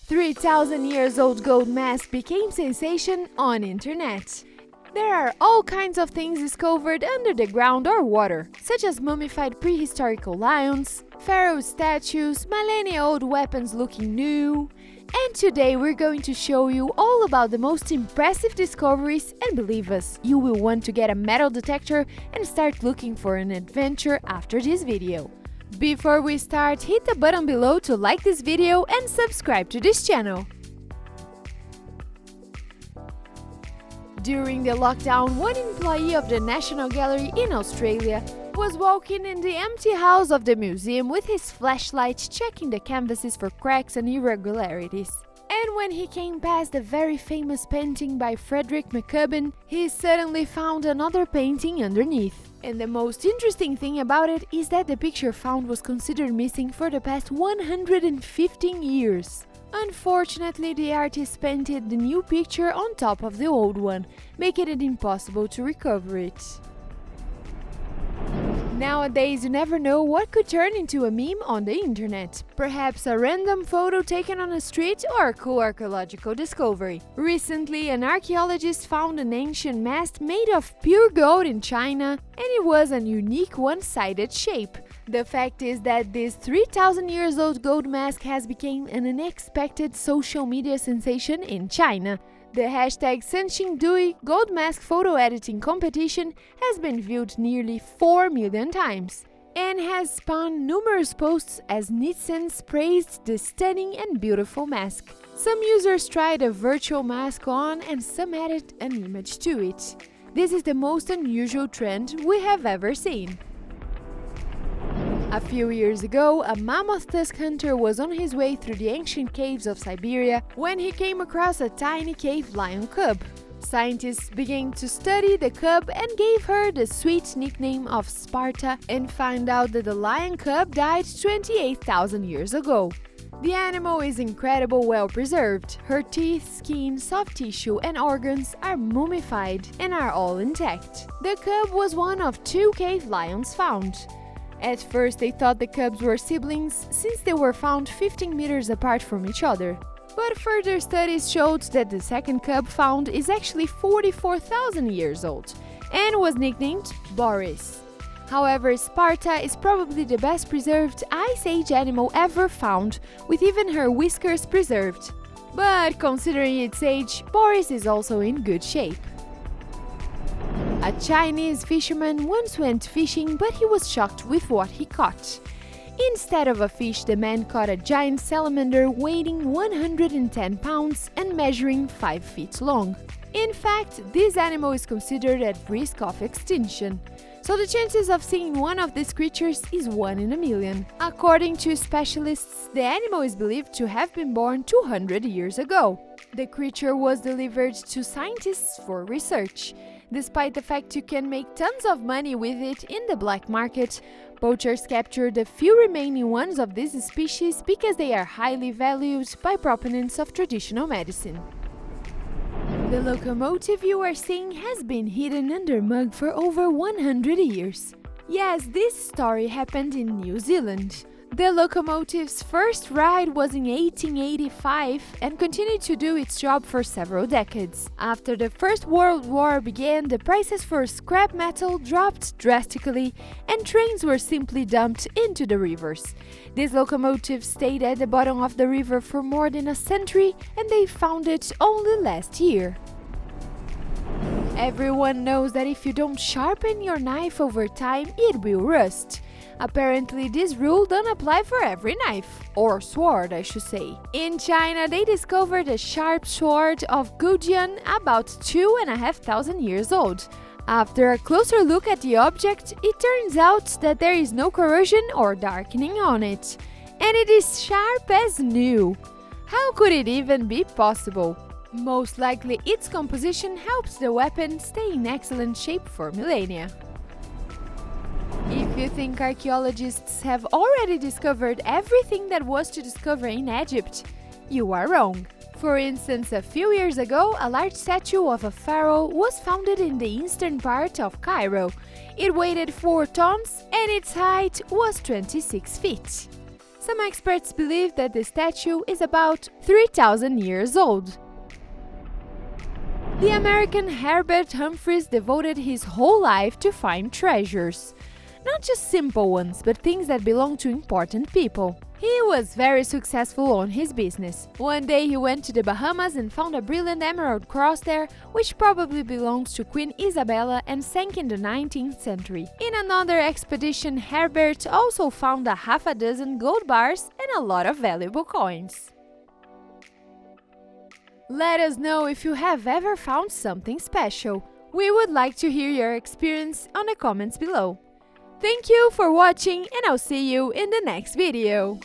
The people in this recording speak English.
3,000 years old gold mask became sensation on internet. There are all kinds of things discovered under the ground or water, such as mummified prehistorical lions, pharaoh statues, millennia-old weapons looking new. And today we're going to show you all about the most impressive discoveries, and believe us, you will want to get a metal detector and start looking for an adventure after this video. Before we start, hit the button below to like this video and subscribe to this channel. During the lockdown, one employee of the National Gallery in Australia was walking in the empty house of the museum with his flashlight checking the canvases for cracks and irregularities. And when he came past the very famous painting by Frederick McCubbin, he suddenly found another painting underneath. And the most interesting thing about it is that the picture found was considered missing for the past 115 years. Unfortunately, the artist painted the new picture on top of the old one, making it impossible to recover it. Nowadays, you never know what could turn into a meme on the internet. Perhaps a random photo taken on a street or a cool archaeological discovery. Recently, an archaeologist found an ancient mask made of pure gold in China, and it was a unique one-sided shape. The fact is that this 3,000 years old gold mask has become an unexpected social media sensation in China. The hashtag #Sanxingdui Gold Mask Photo Editing Competition has been viewed nearly 4 million times and has spawned numerous posts as netizens praised the stunning and beautiful mask. Some users tried a virtual mask on and some added an image to it. This is the most unusual trend we have ever seen. A few years ago, a mammoth tusk hunter was on his way through the ancient caves of Siberia when he came across a tiny cave lion cub. Scientists began to study the cub and gave her the sweet nickname of Sparta and found out that the lion cub died 28,000 years ago. The animal is incredibly well preserved. Her teeth, skin, soft tissue and organs are mummified and are all intact. The cub was one of 2 cave lions found. At first they thought the cubs were siblings since they were found 15 meters apart from each other. But further studies showed that the second cub found is actually 44,000 years old and was nicknamed Boris. However, Sparta is probably the best preserved Ice Age animal ever found, with even her whiskers preserved. But considering its age, Boris is also in good shape. A Chinese fisherman once went fishing, but he was shocked with what he caught. Instead of a fish, the man caught a giant salamander weighing 110 pounds and measuring 5 feet long. In fact, this animal is considered at risk of extinction, so the chances of seeing one of these creatures is 1 in a million. According to specialists, the animal is believed to have been born 200 years ago. The creature was delivered to scientists for research. Despite the fact you can make tons of money with it in the black market, poachers capture the few remaining ones of this species because they are highly valued by proponents of traditional medicine. The locomotive you are seeing has been hidden under mud for over 100 years. Yes, this story happened in New Zealand. The locomotive's first ride was in 1885 and continued to do its job for several decades. After the First World War began, the prices for scrap metal dropped drastically and trains were simply dumped into the rivers. This locomotive stayed at the bottom of the river for more than a century and they found it only last year. Everyone knows that if you don't sharpen your knife over time, it will rust. Apparently, this rule don't apply for every knife, or sword I should say. In China, they discovered a sharp sword of Gujian about 2,500 years old. After a closer look at the object, it turns out that there is no corrosion or darkening on it, and it is sharp as new. How could it even be possible? Most likely, its composition helps the weapon stay in excellent shape for millennia. If you think archaeologists have already discovered everything that was to discover in Egypt, you are wrong. For instance, a few years ago, a large statue of a pharaoh was found in the eastern part of Cairo. It weighed 4 tons and its height was 26 feet. Some experts believe that the statue is about 3,000 years old. The American Herbert Humphreys devoted his whole life to find treasures. Not just simple ones, but things that belong to important people. He was very successful on his business. One day he went to the Bahamas and found a brilliant emerald cross there, which probably belongs to Queen Isabella and sank in the 19th century. In another expedition, Herbert also found a half a dozen gold bars and a lot of valuable coins. Let us know if you have ever found something special. We would like to hear your experience on the comments below. Thank you for watching, and I'll see you in the next video.